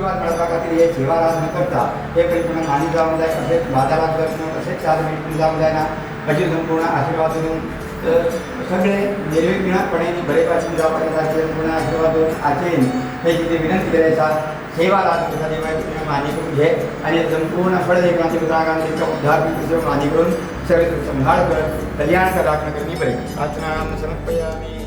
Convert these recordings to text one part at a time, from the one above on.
आशीर्वाद मेळपा खातीर हे सेवा न करता हे परिपूर्ण मानी जावंक जाय, तशेंच बाजारात वचून तशेंच चार मिनट जावंक जायना, अशी संपूर्ण आशीर्वाद दिवन सगळे निर्विघ्नपणे बरे भाशेन जावपाचे सारखे संपूर्ण आशीर्वाद दिवन आचेन हे कितें विनंती केली आसा सेवा रात देवाची मानी करून घे आणि संपूर्ण फळदेवांची उदाहरण त्यांचा उद्धार मानी करून सगळे संभाळ कर, कल्याण कर, राखण कर, मी बरे प्रार्थना समर्पयामि.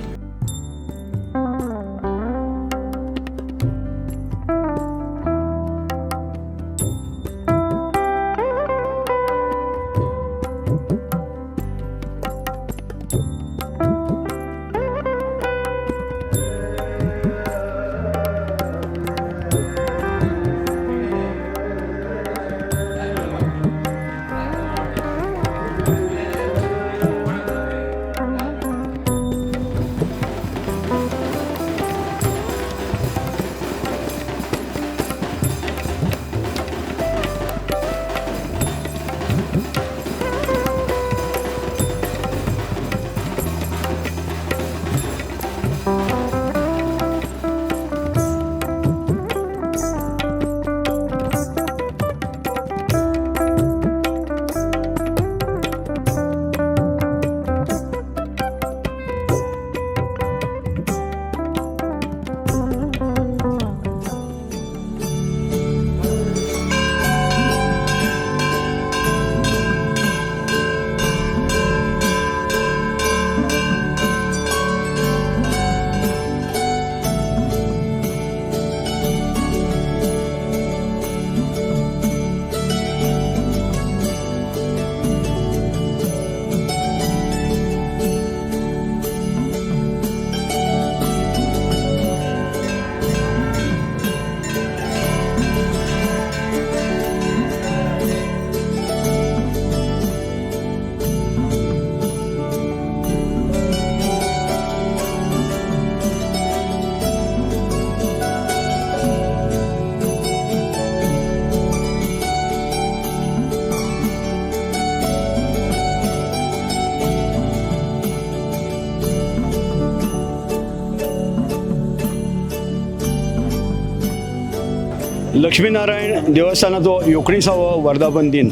लक्ष्मीनारायण देवस्थानाचो 19वा वर्धापन दिन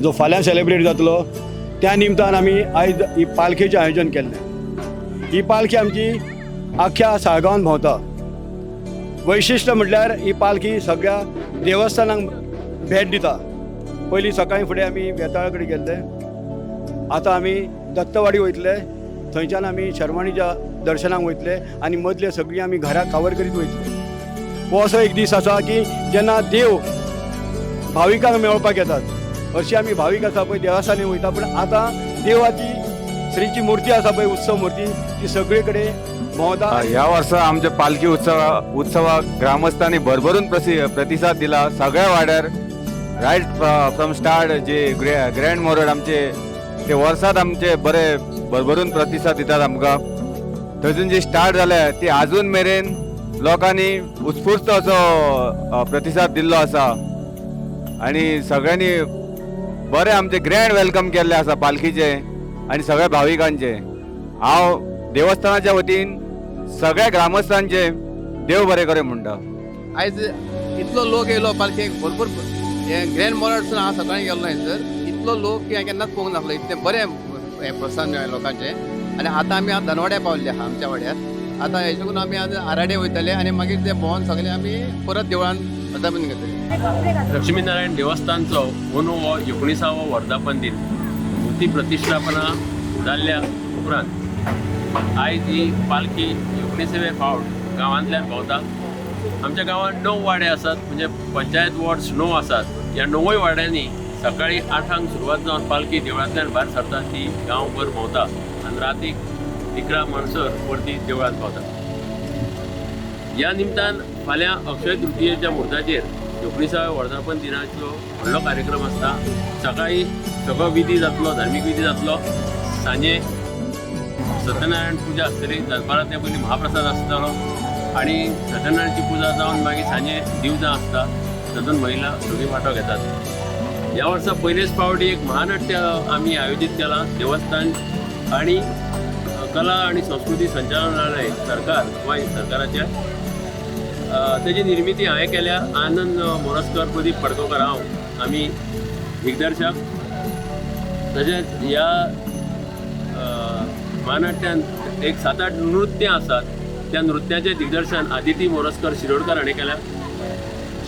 जो फाल्यां सेलिब्रेट जातलो त्या निमतान आमी आयज ही पालखेचें आयोजन केल्लें. ही पालखी आमची आख्या साळगांवांत भोंवता. वैशिश्ट्य म्हटल्यार ही पालखी सगळ्या देवस्थानांक भेट दिता. पयलीं सकाळीं फुडें आमी वेताळा कडेन गेल्ले, आतां आमी दत्तवाडी वयतले, थंयच्यान आमी शर्मणीच्या दर्शनाक वयतले आनी मदले सगळीं आमी घरा कावर करीत वयतले. हो असो एक दीस आसा की जेन्ना देव भाविकांक मेळपाक येतात. हरशीं आमी भावीक आसा पळय देवस्थानी वयता, पूण आतां देवाची श्रीची मुर्ती आसा पळय, उत्सव मुर्ती, ती सगळे कडेन भोंवता. ह्या वर्सा आमच्या पालखी उत्सवाक ग्रामस्थांनी भरभरून प्रतिसाद दिला. सगळ्या वाड्यार रायट फ्रॉम स्टार्ट जे ग्रँड मोरड आमचे ते वर्सात आमचे बरे भरभरून प्रतिसाद दितात आमकां. थंयसून जी स्टार्ट जाल्या ती आजून मेरेन लोकांनी उत्स्फूर्त असो प्रतिसाद दिल्लो आसा आनी सगळ्यांनी बरें आमचे ग्रँड वेलकम केल्ले आसा पालखीचे आनी सगळ्या भाविकांचे. हांव देवस्थानाच्या वतीन सगळ्या ग्रामस्थांचे देव बरें करे म्हणटा. आयज इतलो लोक येयलो पालखेक, भरपूर हे ग्रँड मोरडसून हांव सकाळीं गेल्लो थंयसर. इतलो लोक की हांवें केन्नाच पळोवंक नासलो. इतलें बरें हें प्रोत्साहन मेळ्ळें लोकांचें. आनी आतां आमी धनवाड्या पावल्ले आहा आमच्या वाड्यार. आतां हेजे करून आमी आज आराडे वयतले आनी मागीर ते भोंवन सगळे आमी परत देवळान वर्धापन घेतले. लक्ष्मीनारायण देवस्थानचो अंदू हो 19वा वर्धापन दिन मुर्ती प्रतिश्ठापना जाल्ल्या उपरांत आयज ही पालखी 19वे फावट गांवांतल्यान भोंवता. आमच्या गांवांत 9 वाडे आसात, म्हणजे पंचायत वॉर्ड्स 9 आसात. ह्या 9 वाड्यांनी सकाळीं 8 सुरवात जावन पालखी देवळांतल्यान भायर सरता. ती गांवभर भोंवता आनी रातीक 11 म्हणसर परती देवळांत पावता. ह्या निमतान फाल्यां अक्षय तृतीयेच्या मुहूर्ताचेर 19व्या वर्धापन दिनाचो व्हडलो कार्यक्रम आसता. सकाळीं सगळो विधी जातलो, धार्मीक विधी जातलो. सांजे सत्यनारायण पुजा आसतली. दनपारां ते पयलीं महाप्रसाद आसतलो आनी सत्यनारायणची पुजा जावन मागीर सांजे दिवजां आसता. तातूंत महिला सगळी वांटो घेतात. ह्या वर्सा पयलेच फावटी एक महानाट्य आमी आयोजीत केलां. देवस्थान आनी कला आणि संस्कृती संचालनालय सरकार गोंय सरकाराच्या तेजी निर्मिती हांवें केल्या. आनंद मोरजकर, प्रदीप पडकोकर, हांव आमी दिग्दर्शक. तशेंच ह्या महानाट्यान एक 7-8 नृत्य आसात. त्या नृत्याचें दिग्दर्शन आदिती मोरजकर शिरोडकर हाणें केल्या.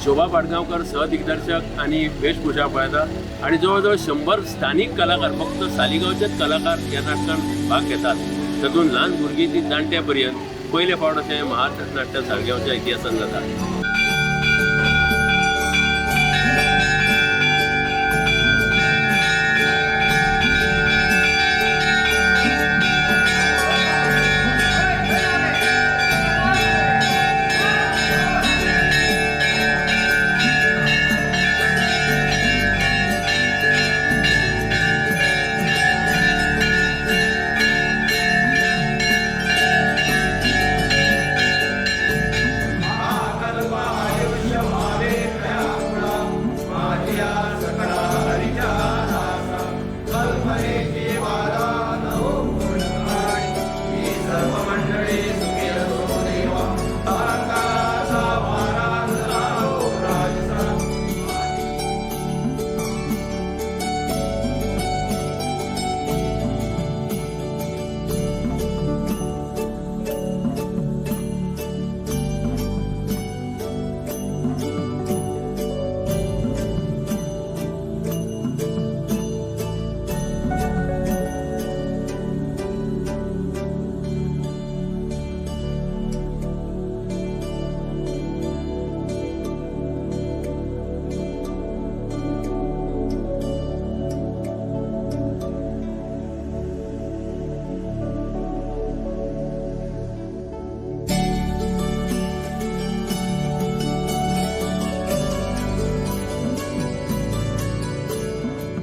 शोभा पाडगांवकर सहदिग्दर्शक आनी वेशभूषा पळयता. आनी जवळ जवळ 100 स्थानीक कलाकार, फक्त सालिगांवचेच कलाकार ह्या नाटकांत भाग घेतात. तातूंत ल्हान भुरगीं ती जाणट्या पर्यंत पयले फावट अशें महानाट्य साळगांवच्या इतिहासान जाता.